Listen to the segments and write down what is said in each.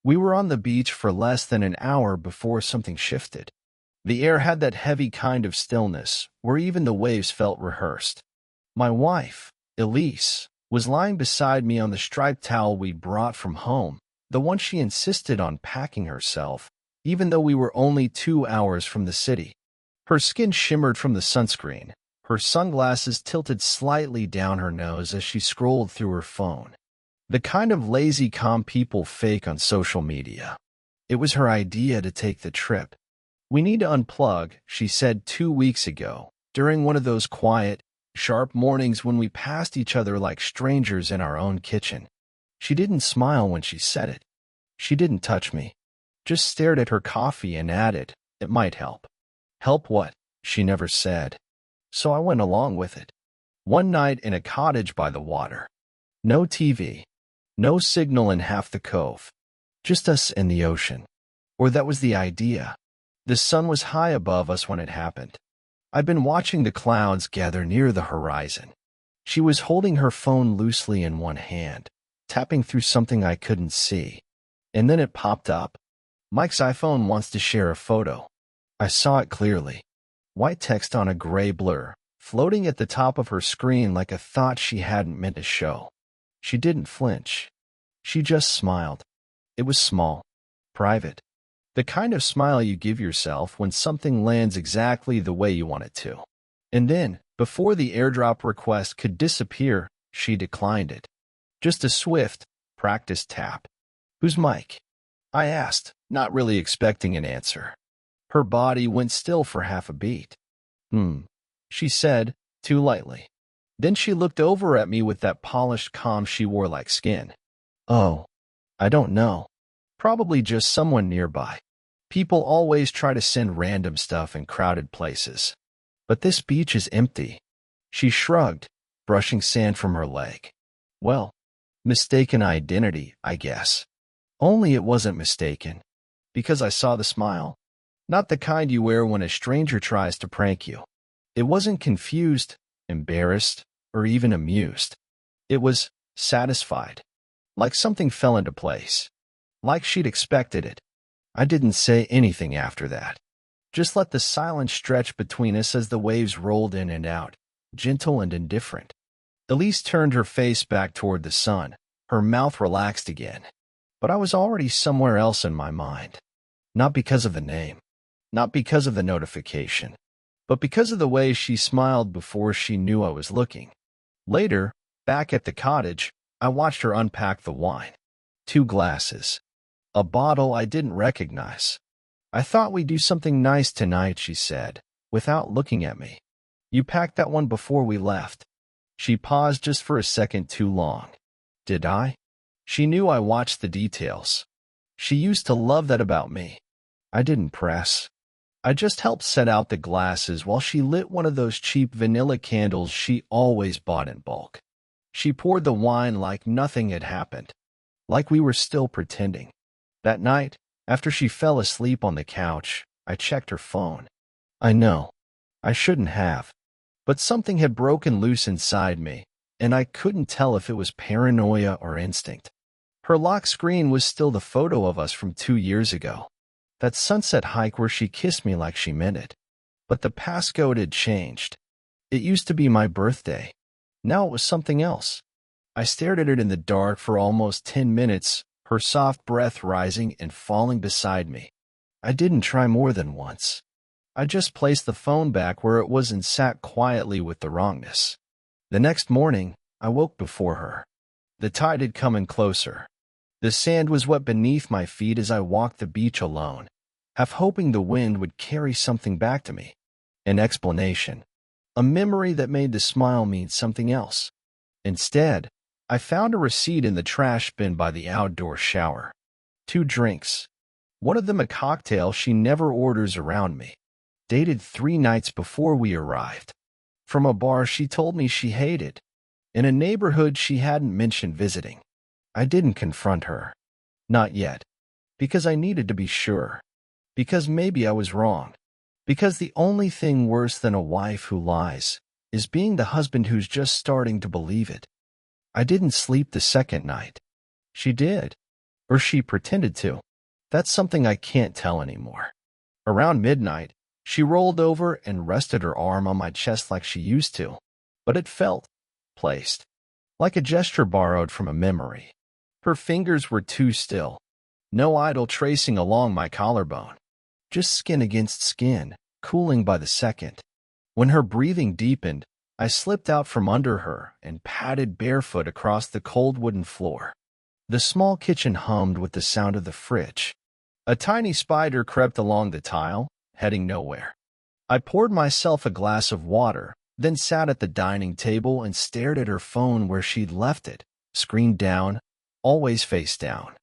We were on the beach for less than an hour before something shifted. The air had that heavy kind of stillness, where even the waves felt rehearsed. My wife, Elise, was lying beside me on the striped towel we'd brought from home, the one she insisted on packing herself, even though we were only 2 hours from the city. Her skin shimmered from the sunscreen, her sunglasses tilted slightly down her nose as she scrolled through her phone. The kind of lazy calm people fake on social media. It was her idea to take the trip. "We need to unplug," she said 2 weeks ago, during one of those quiet, sharp mornings when we passed each other like strangers in our own kitchen. She didn't smile when she said it. She didn't touch me. Just stared at her coffee and added, "It might help." "Help what?" she never said. So I went along with it. One night in a cottage by the water. No TV. No signal in half the cove. Just us and the ocean. Or that was the idea. The sun was high above us when it happened. I'd been watching the clouds gather near the horizon. She was holding her phone loosely in one hand, tapping through something I couldn't see. And then it popped up. "Mike's iPhone wants to share a photo." I saw it clearly. White text on a gray blur, floating at the top of her screen like a thought she hadn't meant to show. She didn't flinch. She just smiled. It was small, private. The kind of smile you give yourself when something lands exactly the way you want it to. And then, before the AirDrop request could disappear, she declined it. Just a swift, practiced tap. "Who's Mike?" I asked, not really expecting an answer. Her body went still for half a beat. She said, too lightly. Then she looked over at me with that polished calm she wore like skin. "Oh, I don't know. Probably just someone nearby. People always try to send random stuff in crowded places. But this beach is empty." She shrugged, brushing sand from her leg. "Well, mistaken identity, I guess." Only it wasn't mistaken. Because I saw the smile. Not the kind you wear when a stranger tries to prank you. It wasn't confused, embarrassed, or even amused. It was satisfied. Like something fell into place. Like she'd expected it. I didn't say anything after that. Just let the silence stretch between us as the waves rolled in and out, gentle and indifferent. Elise turned her face back toward the sun, her mouth relaxed again. But I was already somewhere else in my mind. Not because of the name. Not because of the notification. But because of the way she smiled before she knew I was looking. Later, back at the cottage, I watched her unpack the wine. 2 glasses. A bottle I didn't recognize. "I thought we'd do something nice tonight," she said, without looking at me. "You packed that one before we left." She paused just for a second too long. Did I? She knew I watched the details. She used to love that about me. I didn't press. I just helped set out the glasses while she lit one of those cheap vanilla candles she always bought in bulk. She poured the wine like nothing had happened, like we were still pretending. That night, after she fell asleep on the couch, I checked her phone. I know, I shouldn't have, but something had broken loose inside me, and I couldn't tell if it was paranoia or instinct. Her lock screen was still the photo of us from 2 years ago. That sunset hike where she kissed me like she meant it. But the passcode had changed. It used to be my birthday. Now it was something else. I stared at it in the dark for almost 10 minutes, her soft breath rising and falling beside me. I didn't try more than once. I just placed the phone back where it was and sat quietly with the wrongness. The next morning, I woke before her. The tide had come in closer. The sand was wet beneath my feet as I walked the beach alone, half hoping the wind would carry something back to me. An explanation. A memory that made the smile mean something else. Instead, I found a receipt in the trash bin by the outdoor shower. 2 drinks. One of them a cocktail she never orders around me. Dated 3 nights before we arrived. From a bar she told me she hated. In a neighborhood she hadn't mentioned visiting. I didn't confront her. Not yet. Because I needed to be sure. Because maybe I was wrong. Because the only thing worse than a wife who lies is being the husband who's just starting to believe it. I didn't sleep the second night. She did. Or she pretended to. That's something I can't tell anymore. Around midnight, she rolled over and rested her arm on my chest like she used to, but it felt placed, like a gesture borrowed from a memory. Her fingers were too still, no idle tracing along my collarbone, just skin against skin, cooling by the second. When her breathing deepened, I slipped out from under her and padded barefoot across the cold wooden floor. The small kitchen hummed with the sound of the fridge. A tiny spider crept along the tile, heading nowhere. I poured myself a glass of water, then sat at the dining table and stared at her phone where she'd left it, screen down, always face down.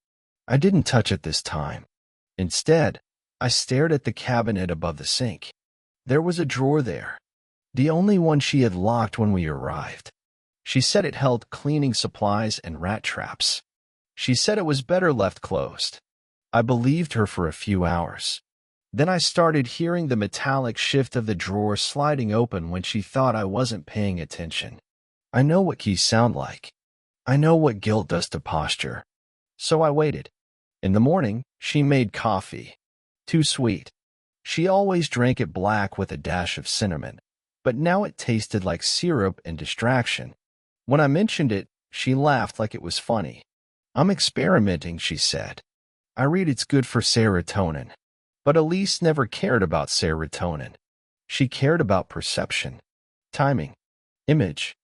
I didn't touch it this time. Instead, I stared at the cabinet above the sink. There was a drawer there, the only one she had locked when we arrived. She said it held cleaning supplies and rat traps. She said it was better left closed. I believed her for a few hours. Then I started hearing the metallic shift of the drawer sliding open when she thought I wasn't paying attention. I know what keys sound like. I know what guilt does to posture. So I waited. In the morning, she made coffee. Too sweet. She always drank it black with a dash of cinnamon, but now it tasted like syrup and distraction. When I mentioned it, she laughed like it was funny. I'm experimenting, she said. I read it's good for serotonin. But Elise never cared about serotonin. She cared about perception, timing, image.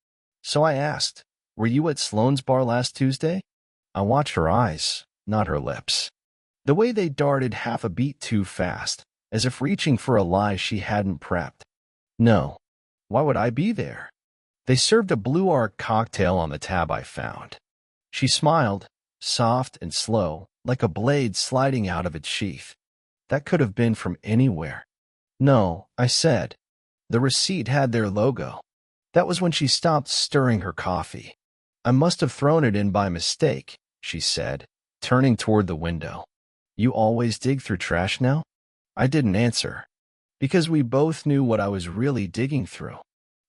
So I asked, were you at Sloane's bar last Tuesday? I watched her eyes, not her lips. The way they darted half a beat too fast, as if reaching for a lie she hadn't prepped. No. Why would I be there? They served a Blue Arc cocktail on the tab I found. She smiled, soft and slow, like a blade sliding out of its sheath. That could have been from anywhere. No, I said. The receipt had their logo. That was when she stopped stirring her coffee. I must have thrown it in by mistake, she said, turning toward the window. You always dig through trash now? I didn't answer, because we both knew what I was really digging through.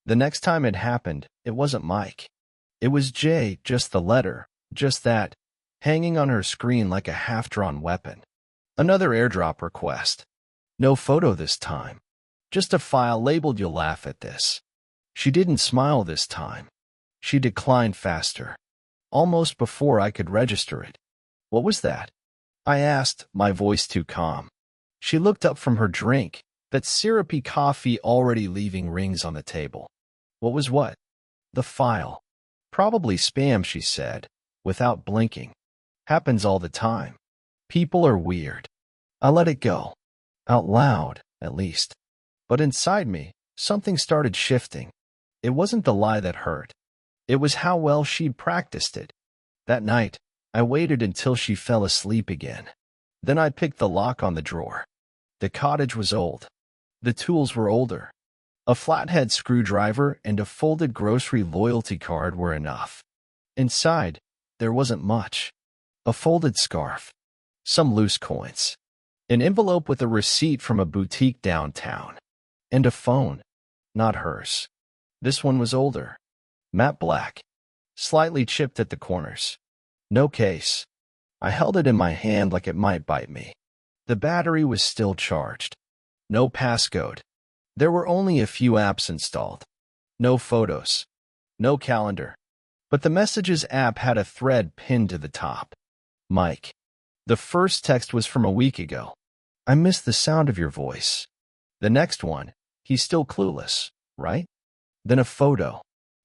The next time it happened, it wasn't Mike. It was Jay, just the letter, just that, hanging on her screen like a half-drawn weapon. Another AirDrop request. No photo this time. Just a file labeled "You'll laugh at this." She didn't smile this time. She declined faster, almost before I could register it. What was that? I asked, my voice too calm. She looked up from her drink, that syrupy coffee already leaving rings on the table. What was what? The file. Probably spam, she said, without blinking. Happens all the time. People are weird. I let it go. Out loud, at least. But inside me, something started shifting. It wasn't the lie that hurt. It was how well she'd practiced it. That night, I waited until she fell asleep again. Then I picked the lock on the drawer. The cottage was old. The tools were older. A flathead screwdriver and a folded grocery loyalty card were enough. Inside, there wasn't much. A folded scarf. Some loose coins. An envelope with a receipt from a boutique downtown. And a phone. Not hers. This one was older. Matte black. Slightly chipped at the corners. No case. I held it in my hand like it might bite me. The battery was still charged. No passcode. There were only a few apps installed. No photos. No calendar. But the Messages app had a thread pinned to the top. Mike. The first text was from a week ago. I miss the sound of your voice. The next one, he's still clueless, right? Then a photo.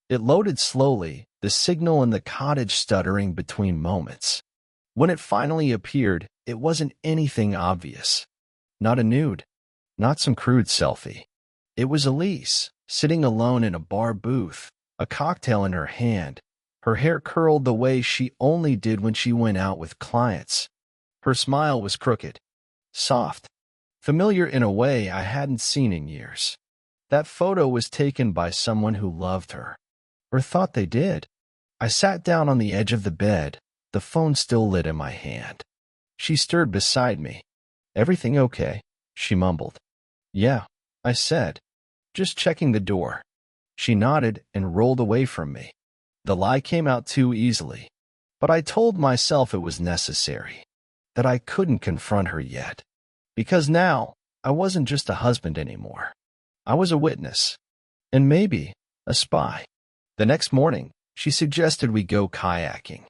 It loaded slowly, the signal in the cottage stuttering between moments. When it finally appeared, it wasn't anything obvious. Not a nude. Not some crude selfie. It was Elise, sitting alone in a bar booth, a cocktail in her hand, her hair curled the way she only did when she went out with clients. Her smile was crooked, soft, familiar in a way I hadn't seen in years. That photo was taken by someone who loved her, or thought they did. I sat down on the edge of the bed, the phone still lit in my hand. She stirred beside me. Everything okay? She mumbled. Yeah, I said. Just checking the door. She nodded and rolled away from me. The lie came out too easily. But I told myself it was necessary, that I couldn't confront her yet. Because now, I wasn't just a husband anymore. I was a witness. And maybe a spy. The next morning, she suggested we go kayaking.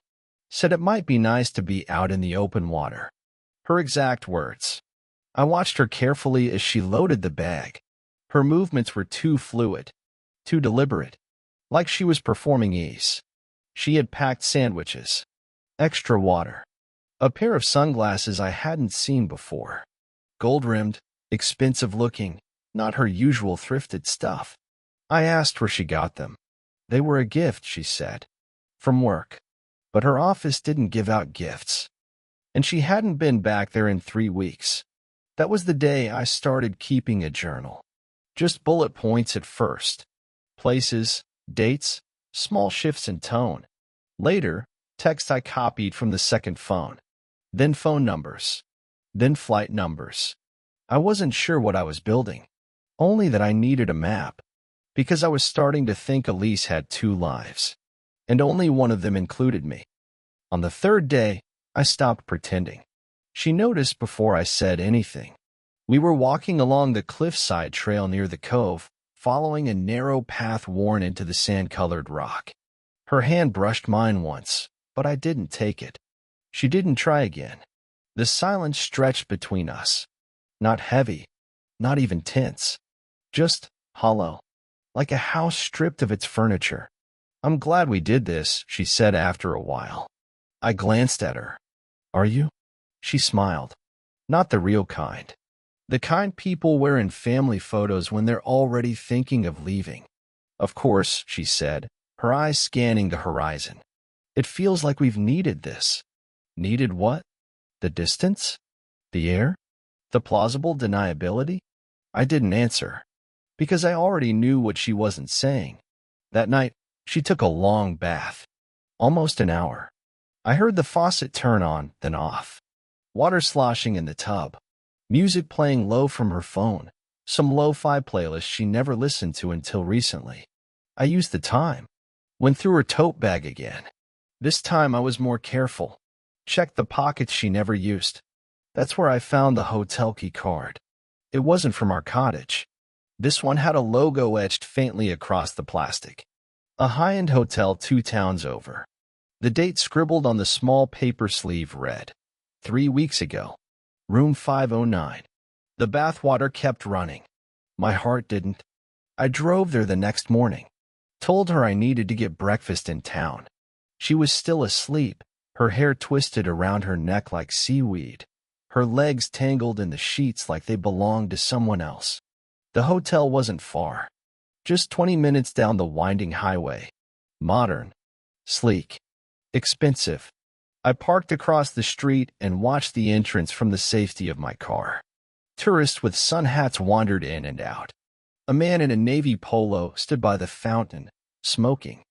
Said it might be nice to be out in the open water. Her exact words. I watched her carefully as she loaded the bag. Her movements were too fluid, too deliberate, like she was performing ease. She had packed sandwiches, extra water, a pair of sunglasses I hadn't seen before. Gold-rimmed, expensive-looking, not her usual thrifted stuff. I asked where she got them. They were a gift, she said, from work. But her office didn't give out gifts. And she hadn't been back there in 3 weeks. That was the day I started keeping a journal. Just bullet points at first. Places, dates, small shifts in tone. Later, text I copied from the second phone. Then phone numbers. Then flight numbers. I wasn't sure what I was building. Only that I needed a map. Because I was starting to think Elise had 2 lives. And only one of them included me. On the 3rd day, I stopped pretending. She noticed before I said anything. We were walking along the cliffside trail near the cove, following a narrow path worn into the sand-colored rock. Her hand brushed mine once, but I didn't take it. She didn't try again. The silence stretched between us. Not heavy, not even tense. Just hollow, like a house stripped of its furniture. I'm glad we did this, she said after a while. I glanced at her. Are you? She smiled. Not the real kind. The kind people wear in family photos when they're already thinking of leaving. Of course, she said, her eyes scanning the horizon. It feels like we've needed this. Needed what? The distance? The air? The plausible deniability? I didn't answer, because I already knew what she wasn't saying. That night, she took a long bath. Almost an hour. I heard the faucet turn on, then off. Water sloshing in the tub. Music playing low from her phone. Some lo-fi playlist she never listened to until recently. I used the time. Went through her tote bag again. This time I was more careful. Checked the pockets she never used. That's where I found the hotel key card. It wasn't from our cottage. This one had a logo etched faintly across the plastic. A high-end hotel 2 towns over. The date scribbled on the small paper sleeve read, 3 weeks ago, room 509. The bathwater kept running. My heart didn't. I drove there the next morning. Told her I needed to get breakfast in town. She was still asleep, her hair twisted around her neck like seaweed, her legs tangled in the sheets like they belonged to someone else. The hotel wasn't far. Just 20 minutes down the winding highway. Modern. Sleek. Expensive. I parked across the street and watched the entrance from the safety of my car. Tourists with sun hats wandered in and out. A man in a navy polo stood by the fountain, smoking.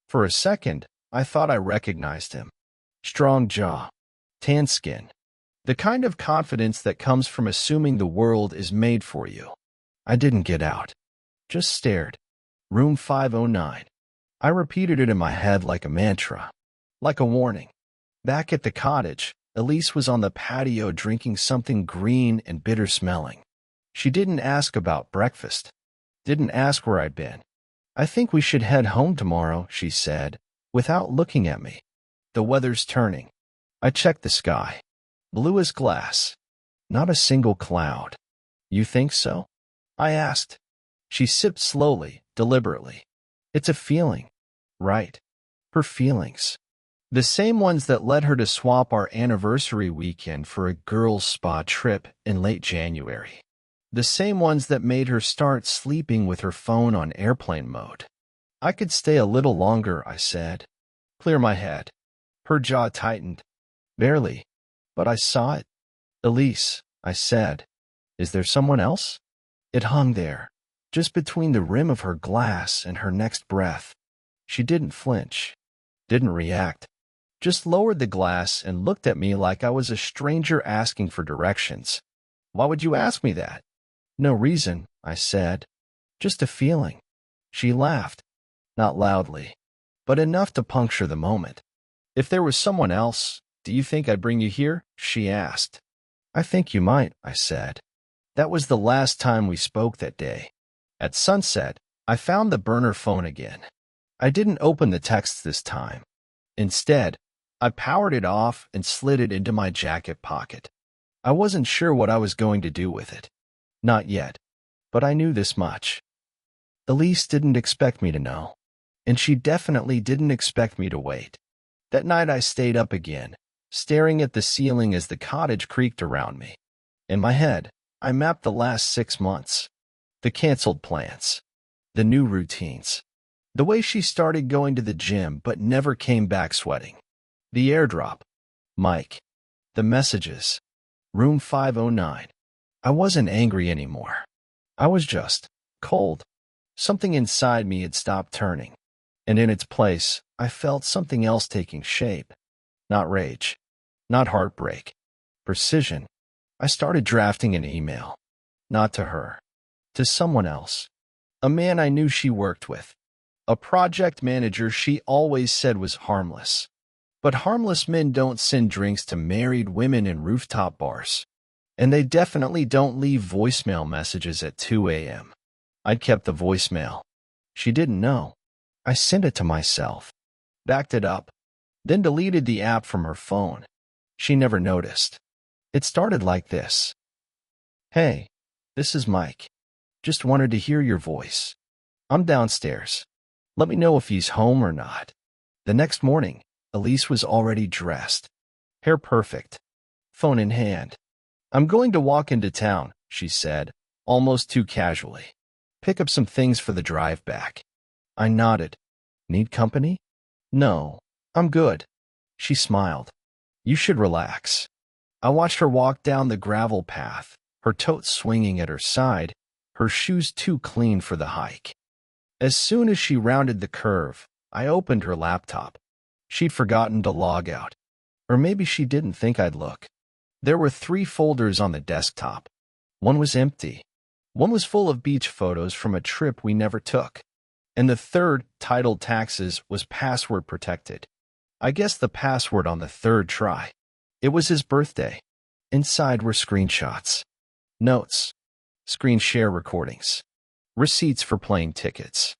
For a second, I thought I recognized him. Strong jaw. Tan skin. The kind of confidence that comes from assuming the world is made for you. I didn't get out. Just stared. Room 509. I repeated it in my head like a mantra. Like a warning. Back at the cottage, Elise was on the patio drinking something green and bitter-smelling. She didn't ask about breakfast. Didn't ask where I'd been. I think we should head home tomorrow, she said, without looking at me. The weather's turning. I checked the sky. Blue as glass. Not a single cloud. You think so? I asked. She sipped slowly, deliberately. It's a feeling. Right. Her feelings. The same ones that led her to swap our anniversary weekend for a girls' spa trip in late January. The same ones that made her start sleeping with her phone on airplane mode. I could stay a little longer, I said. Clear my head. Her jaw tightened. Barely. But I saw it. Elise, I said. Is there someone else? It hung there, just between the rim of her glass and her next breath. She didn't flinch. Didn't react. Just lowered the glass and looked at me like I was a stranger asking for directions. Why would you ask me that? No reason, I said. Just a feeling. She laughed. Not loudly, but enough to puncture the moment. If there was someone else, do you think I'd bring you here? She asked. I think you might, I said. That was the last time we spoke that day. At sunset, I found the burner phone again. I didn't open the texts this time. Instead, I powered it off and slid it into my jacket pocket. I wasn't sure what I was going to do with it. Not yet, but I knew this much. Elise didn't expect me to know, and she definitely didn't expect me to wait. That night I stayed up again, staring at the ceiling as the cottage creaked around me. In my head, I mapped the last 6 months. The canceled plans. The new routines. The way she started going to the gym but never came back sweating. The AirDrop. Mike. The messages. Room 509. I wasn't angry anymore. I was just cold. Something inside me had stopped turning. And in its place, I felt something else taking shape. Not rage. Not heartbreak. Precision. I started drafting an email. Not to her. To someone else. A man I knew she worked with. A project manager she always said was harmless. But harmless men don't send drinks to married women in rooftop bars. And they definitely don't leave voicemail messages at 2 a.m. I'd kept the voicemail. She didn't know. I sent it to myself. Backed it up. Then deleted the app from her phone. She never noticed. It started like this. Hey, this is Mike. Just wanted to hear your voice. I'm downstairs. Let me know if he's home or not. The next morning, Elise was already dressed. Hair perfect. Phone in hand. I'm going to walk into town, she said, almost too casually. Pick up some things for the drive back. I nodded. Need company? No, I'm good. She smiled. You should relax. I watched her walk down the gravel path, her tote swinging at her side, her shoes too clean for the hike. As soon as she rounded the curve, I opened her laptop. She'd forgotten to log out. Or maybe she didn't think I'd look. There were 3 folders on the desktop. One was empty. One was full of beach photos from a trip we never took. And the third, titled Taxes, was password protected. I guessed the password on the 3rd try. It was his birthday. Inside were screenshots. Notes. Screen share recordings. Receipts for plane tickets.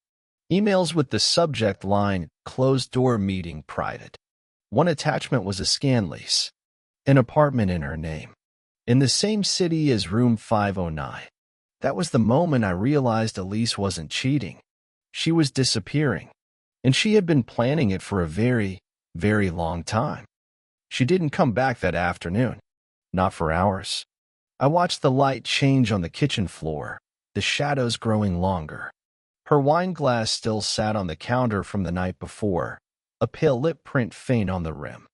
Emails with the subject line, closed door meeting private. One attachment was a scan lease. An apartment in her name. In the same city as room 509. That was the moment I realized Elise wasn't cheating. She was disappearing. And she had been planning it for a very, very long time. She didn't come back that afternoon. Not for hours. I watched the light change on the kitchen floor, the shadows growing longer. Her wine glass still sat on the counter from the night before, a pale lip print faint on the rim.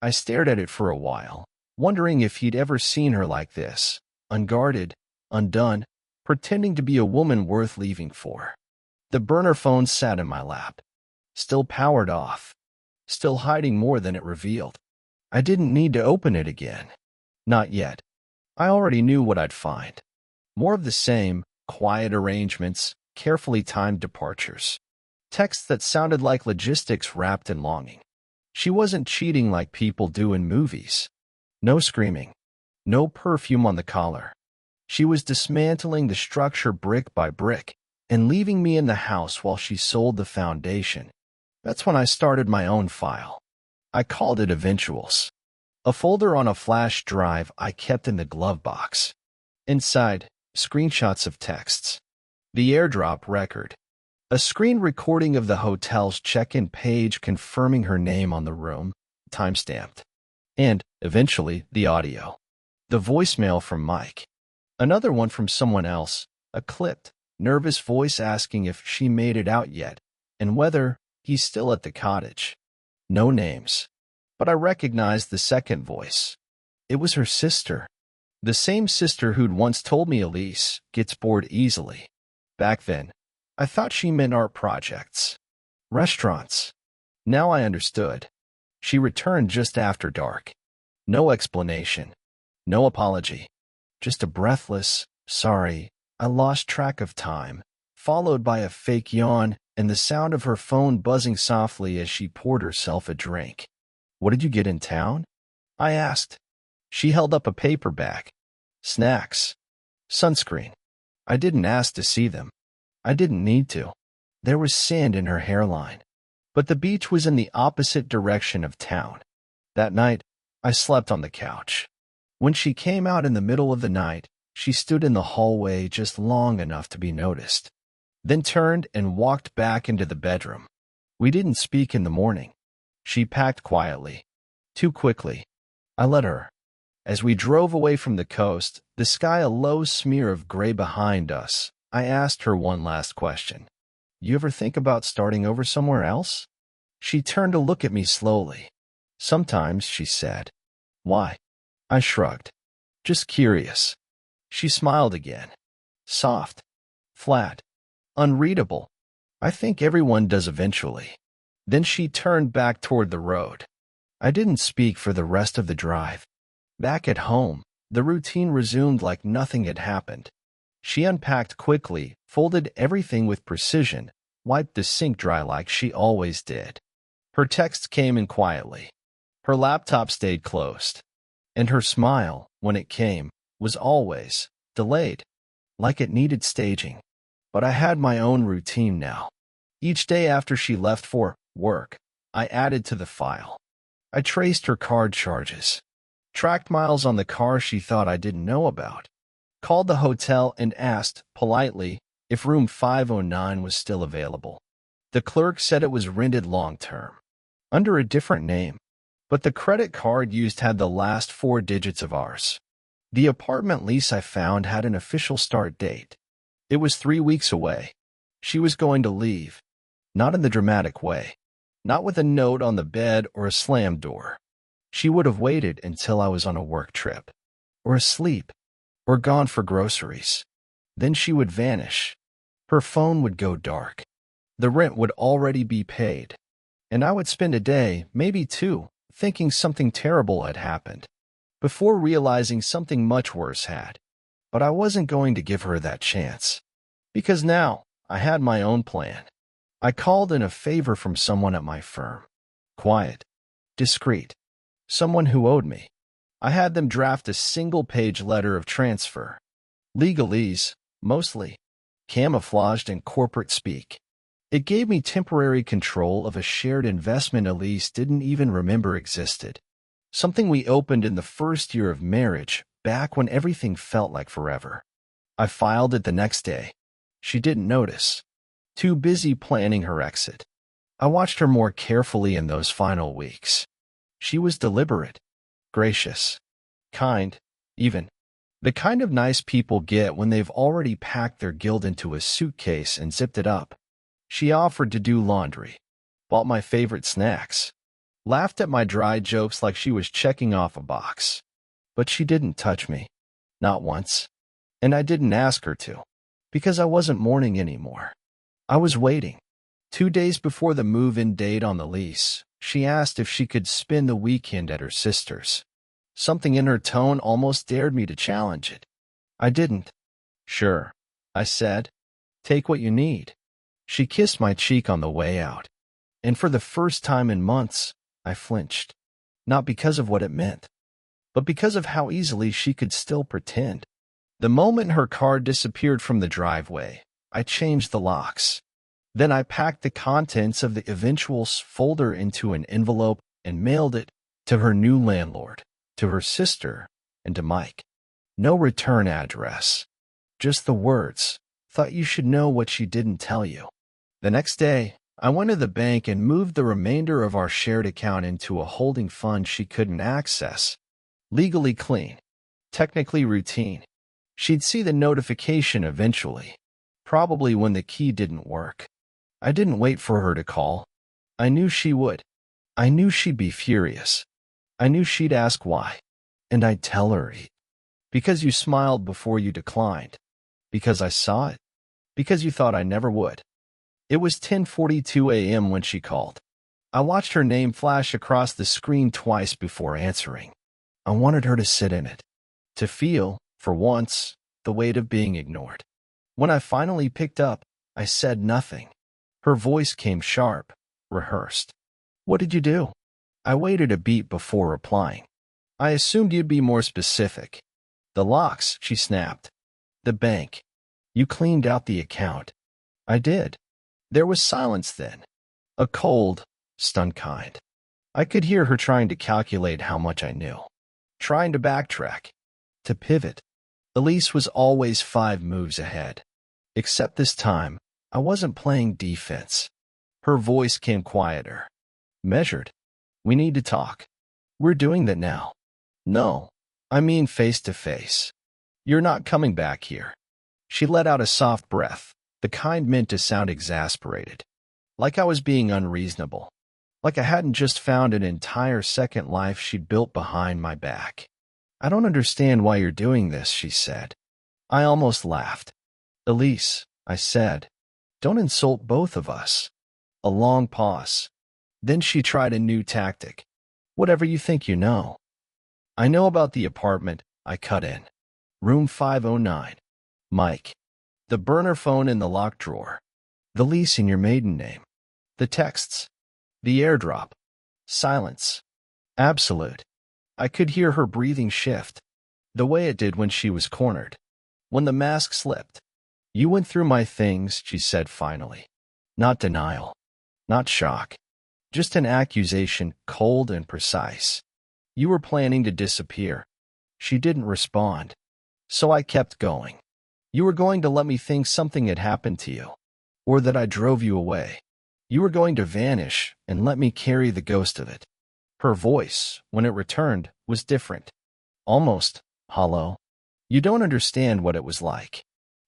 I stared at it for a while, wondering if he'd ever seen her like this, unguarded, undone, pretending to be a woman worth leaving for. The burner phone sat in my lap, still powered off, still hiding more than it revealed. I didn't need to open it again. Not yet. I already knew what I'd find. More of the same, quiet arrangements, carefully timed departures. Texts that sounded like logistics wrapped in longing. She wasn't cheating like people do in movies. No screaming. No perfume on the collar. She was dismantling the structure brick by brick and leaving me in the house while she sold the foundation. That's when I started my own file. I called it Eventuals. A folder on a flash drive I kept in the glove box. Inside, screenshots of texts. The AirDrop record. A screen recording of the hotel's check-in page confirming her name on the room, timestamped. And, eventually, the audio. The voicemail from Mike. Another one from someone else, a clipped, nervous voice asking if she made it out yet, and whether he's still at the cottage. No names. But I recognized the second voice. It was her sister. The same sister who'd once told me Elise gets bored easily. Back then, I thought she meant art projects. Restaurants. Now I understood. She returned just after dark. No explanation. No apology. Just a breathless, sorry, I lost track of time, followed by a fake yawn and the sound of her phone buzzing softly as she poured herself a drink. What did you get in town? I asked. She held up a paper bag. Snacks. Sunscreen. I didn't ask to see them. I didn't need to. There was sand in her hairline. But the beach was in the opposite direction of town. That night, I slept on the couch. When she came out in the middle of the night, she stood in the hallway just long enough to be noticed, then turned and walked back into the bedroom. We didn't speak in the morning. She packed quietly. Too quickly. I let her. As we drove away from the coast, the sky a low smear of gray behind us, I asked her one last question. You ever think about starting over somewhere else? She turned to look at me slowly. Sometimes, she said. Why? I shrugged. Just curious. She smiled again. Soft. Flat. Unreadable. I think everyone does eventually. Then she turned back toward the road. I didn't speak for the rest of the drive. Back at home, the routine resumed like nothing had happened. She unpacked quickly, folded everything with precision, wiped the sink dry like she always did. Her text came in quietly. Her laptop stayed closed. And her smile, when it came, was always delayed, like it needed staging. But I had my own routine now. Each day after she left for work, I added to the file. I traced her card charges, tracked miles on the car she thought I didn't know about, called the hotel and asked, politely, if room 509 was still available. The clerk said it was rented long-term, under a different name, but the credit card used had the last 4 digits of ours. The apartment lease I found had an official start date. It was 3 weeks away. She was going to leave, not in the dramatic way, not with a note on the bed or a slammed door. She would have waited until I was on a work trip, or asleep, or gone for groceries. Then she would vanish. Her phone would go dark. The rent would already be paid. And I would spend a day, maybe 2, thinking something terrible had happened, before realizing something much worse had. But I wasn't going to give her that chance. Because now, I had my own plan. I called in a favor from someone at my firm. Quiet. Discreet. Someone who owed me. I had them draft a single-page letter of transfer. Legalese, mostly. Camouflaged in corporate speak. It gave me temporary control of a shared investment Elise didn't even remember existed. Something we opened in the first year of marriage, back when everything felt like forever. I filed it the next day. She didn't notice. Too busy planning her exit. I watched her more carefully in those final weeks. She was deliberate, gracious, kind, even. The kind of nice people get when they've already packed their guilt into a suitcase and zipped it up. She offered to do laundry, bought my favorite snacks, laughed at my dry jokes like she was checking off a box. But she didn't touch me. Not once. And I didn't ask her to, because I wasn't mourning anymore. I was waiting. 2 days before the move-in date on the lease, she asked if she could spend the weekend at her sister's. Something in her tone almost dared me to challenge it. I didn't. Sure, I said. Take what you need. She kissed my cheek on the way out. And for the first time in months, I flinched. Not because of what it meant, but because of how easily she could still pretend. The moment her car disappeared from the driveway, I changed the locks. Then I packed the contents of the eventuals folder into an envelope and mailed it to her new landlord, to her sister, and to Mike. No return address. Just the words. Thought you should know what she didn't tell you. The next day, I went to the bank and moved the remainder of our shared account into a holding fund she couldn't access. Legally clean. Technically routine. She'd see the notification eventually. Probably when the key didn't work. I didn't wait for her to call. I knew she would. I knew she'd be furious. I knew she'd ask why. And I'd tell her, because you smiled before you declined. Because I saw it. Because you thought I never would. It was 10:42 a.m. when she called. I watched her name flash across the screen twice before answering. I wanted her to sit in it. To feel, for once, the weight of being ignored. When I finally picked up, I said nothing. Her voice came sharp, rehearsed. What did you do? I waited a beat before replying. I assumed you'd be more specific. The locks, she snapped. The bank. You cleaned out the account. I did. There was silence then. A cold, stunned kind. I could hear her trying to calculate how much I knew. Trying to backtrack. To pivot. Elise was always 5 moves ahead. Except this time, I wasn't playing defense. Her voice came quieter. Measured. We need to talk. We're doing that now. No. I mean face to face. You're not coming back here. She let out a soft breath, the kind meant to sound exasperated. Like I was being unreasonable. Like I hadn't just found an entire second life she'd built behind my back. I don't understand why you're doing this, she said. I almost laughed. Elise, I said, don't insult both of us. A long pause. Then she tried a new tactic. Whatever you think you know. I know about the apartment, I cut in. Room 509. Mike. The burner phone in the locked drawer. The lease in your maiden name. The texts. The AirDrop. Silence. Absolute. I could hear her breathing shift. The way it did when she was cornered. When the mask slipped. You went through my things, she said finally. Not denial. Not shock. Just an accusation, cold and precise. You were planning to disappear. She didn't respond. So I kept going. You were going to let me think something had happened to you. Or that I drove you away. You were going to vanish and let me carry the ghost of it. Her voice, when it returned, was different. Almost hollow. You don't understand what it was like.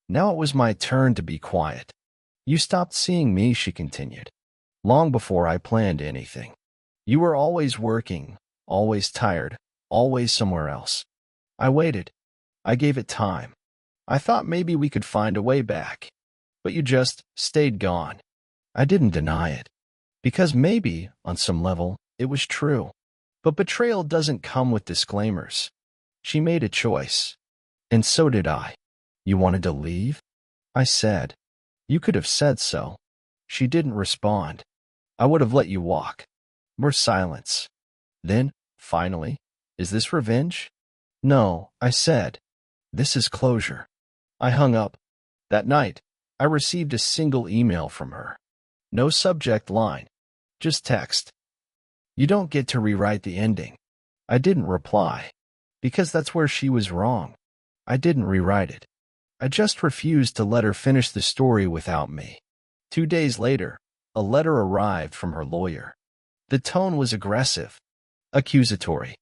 Now it was my turn to be quiet. You stopped seeing me, she continued. Long before I planned anything. You were always working, always tired, always somewhere else. I waited. I gave it time. I thought maybe we could find a way back. But you just stayed gone. I didn't deny it. Because maybe, on some level, it was true. But betrayal doesn't come with disclaimers. She made a choice. And so did I. You wanted to leave? I said. You could have said so. She didn't respond. I would have let you walk. More silence. Then, finally, is this revenge? No, I said. This is closure. I hung up. That night, I received a single email from her. No subject line. Just text. You don't get to rewrite the ending. I didn't reply. Because that's where she was wrong. I didn't rewrite it. I just refused to let her finish the story without me. 2 days later, a letter arrived from her lawyer. The tone was aggressive, accusatory,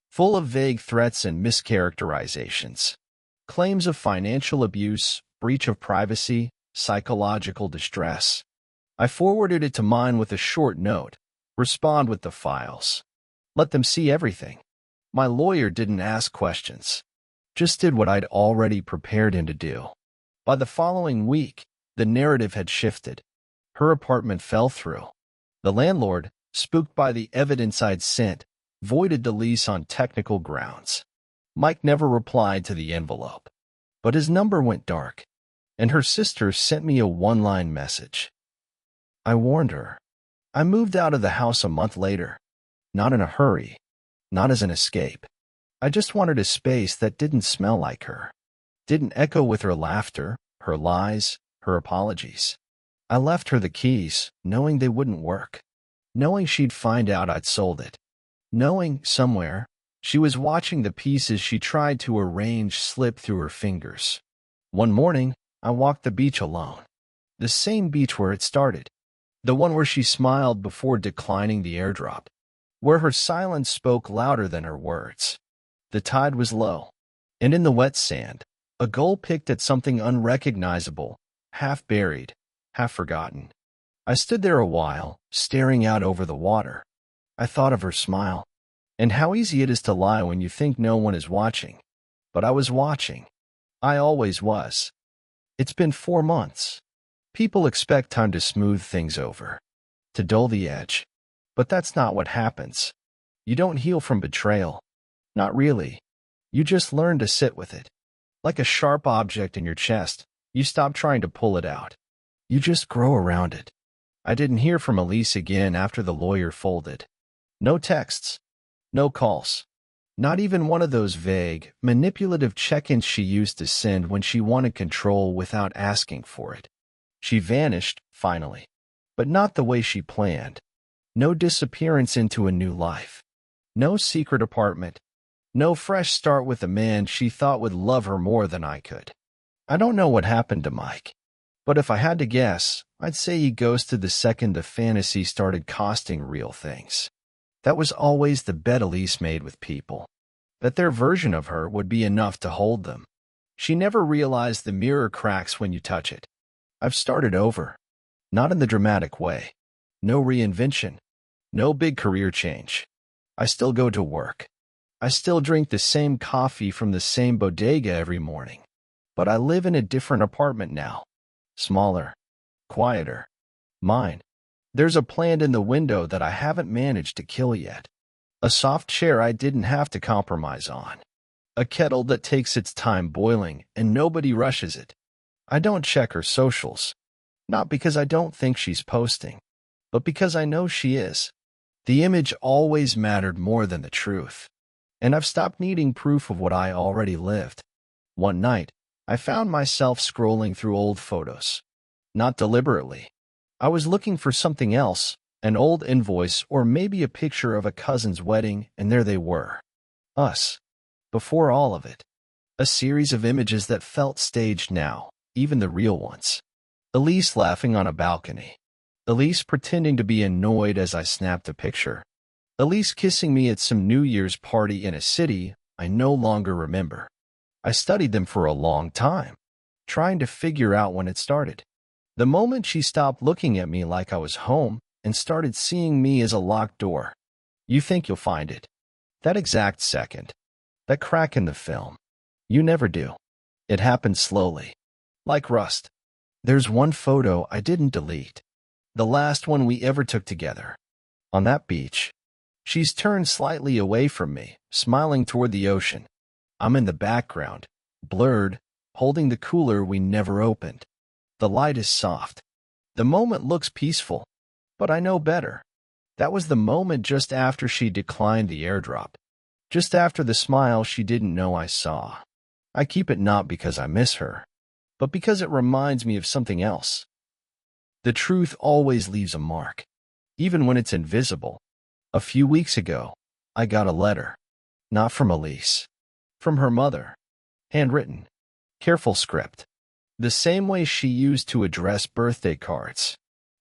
full of vague threats and mischaracterizations. Claims of financial abuse, breach of privacy, psychological distress. I forwarded it to mine with a short note. Respond with the files. Let them see everything. My lawyer didn't ask questions. Just did what I'd already prepared him to do. By the following week, the narrative had shifted. Her apartment fell through. The landlord, spooked by the evidence I'd sent, voided the lease on technical grounds. Mike never replied to the envelope. But his number went dark, and her sister sent me a one-line message. I warned her. I moved out of the house a month later. Not in a hurry. Not as an escape. I just wanted a space that didn't smell like her. Didn't echo with her laughter, her lies, her apologies. I left her the keys, knowing they wouldn't work. Knowing she'd find out I'd sold it. Knowing, somewhere, she was watching the pieces she tried to arrange slip through her fingers. One morning, I walked the beach alone. The same beach where it started. The one where she smiled before declining the AirDrop. Where her silence spoke louder than her words. The tide was low, and in the wet sand, a gull picked at something unrecognizable, half buried, half forgotten. I stood there a while, staring out over the water. I thought of her smile, and how easy it is to lie when you think no one is watching. But I was watching. I always was. It's been 4 months. People expect time to smooth things over, to dull the edge. But that's not what happens. You don't heal from betrayal. Not really. You just learn to sit with it. Like a sharp object in your chest, you stop trying to pull it out. You just grow around it. I didn't hear from Elise again after the lawyer folded. No texts, no calls. Not even one of those vague, manipulative check-ins she used to send when she wanted control without asking for it. She vanished, finally. But not the way she planned. No disappearance into a new life. No secret apartment. No fresh start with a man she thought would love her more than I could. I don't know what happened to Mike. But if I had to guess, I'd say he ghosted the second the fantasy started costing real things. That was always the bet Elise made with people. That their version of her would be enough to hold them. She never realized the mirror cracks when you touch it. I've started over. Not in the dramatic way. No reinvention. No big career change. I still go to work. I still drink the same coffee from the same bodega every morning. But I live in a different apartment now. Smaller. Quieter. Mine. There's a plant in the window that I haven't managed to kill yet. A soft chair I didn't have to compromise on. A kettle that takes its time boiling and nobody rushes it. I don't check her socials. Not because I don't think she's posting, but because I know she is. The image always mattered more than the truth. And I've stopped needing proof of what I already lived. One night, I found myself scrolling through old photos. Not deliberately. I was looking for something else, an old invoice or maybe a picture of a cousin's wedding, and there they were. Us. Before all of it. A series of images that felt staged now, even the real ones. Elise laughing on a balcony. Elise pretending to be annoyed as I snapped a picture. Elise kissing me at some New Year's party in a city I no longer remember. I studied them for a long time, trying to figure out when it started. The moment she stopped looking at me like I was home and started seeing me as a locked door. You think you'll find it. That exact second. That crack in the film. You never do. It happened slowly. Like rust. There's one photo I didn't delete. The last one we ever took together. On that beach. She's turned slightly away from me, smiling toward the ocean. I'm in the background, blurred, holding the cooler we never opened. The light is soft. The moment looks peaceful, but I know better. That was the moment just after she declined the AirDrop. Just after the smile she didn't know I saw. I keep it not because I miss her, but because it reminds me of something else. The truth always leaves a mark, even when it's invisible. A few weeks ago, I got a letter. Not from Elise. From her mother. Handwritten. Careful script. The same way she used to address birthday cards.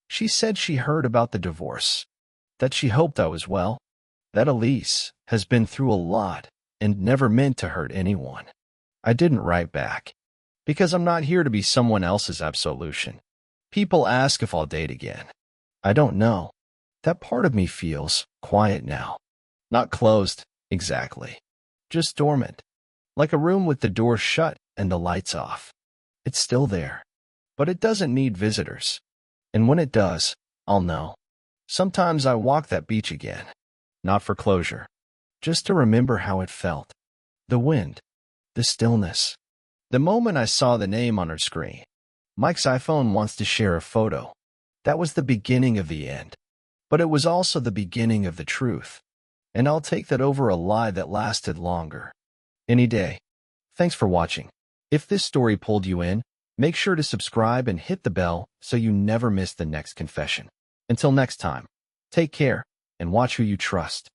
She said she heard about the divorce. That she hoped I was well. That Elise has been through a lot and never meant to hurt anyone. I didn't write back. Because I'm not here to be someone else's absolution. People ask if I'll date again. I don't know. That part of me feels quiet now. Not closed, exactly. Just dormant. Like a room with the door shut and the lights off. It's still there. But it doesn't need visitors. And when it does, I'll know. Sometimes I walk that beach again. Not for closure. Just to remember how it felt. The wind. The stillness. The moment I saw the name on her screen. Mike's iPhone wants to share a photo. That was the beginning of the end. But it was also the beginning of the truth. And I'll take that over a lie that lasted longer. Any day. Thanks for watching. If this story pulled you in, make sure to subscribe and hit the bell so you never miss the next confession. Until next time, take care and watch who you trust.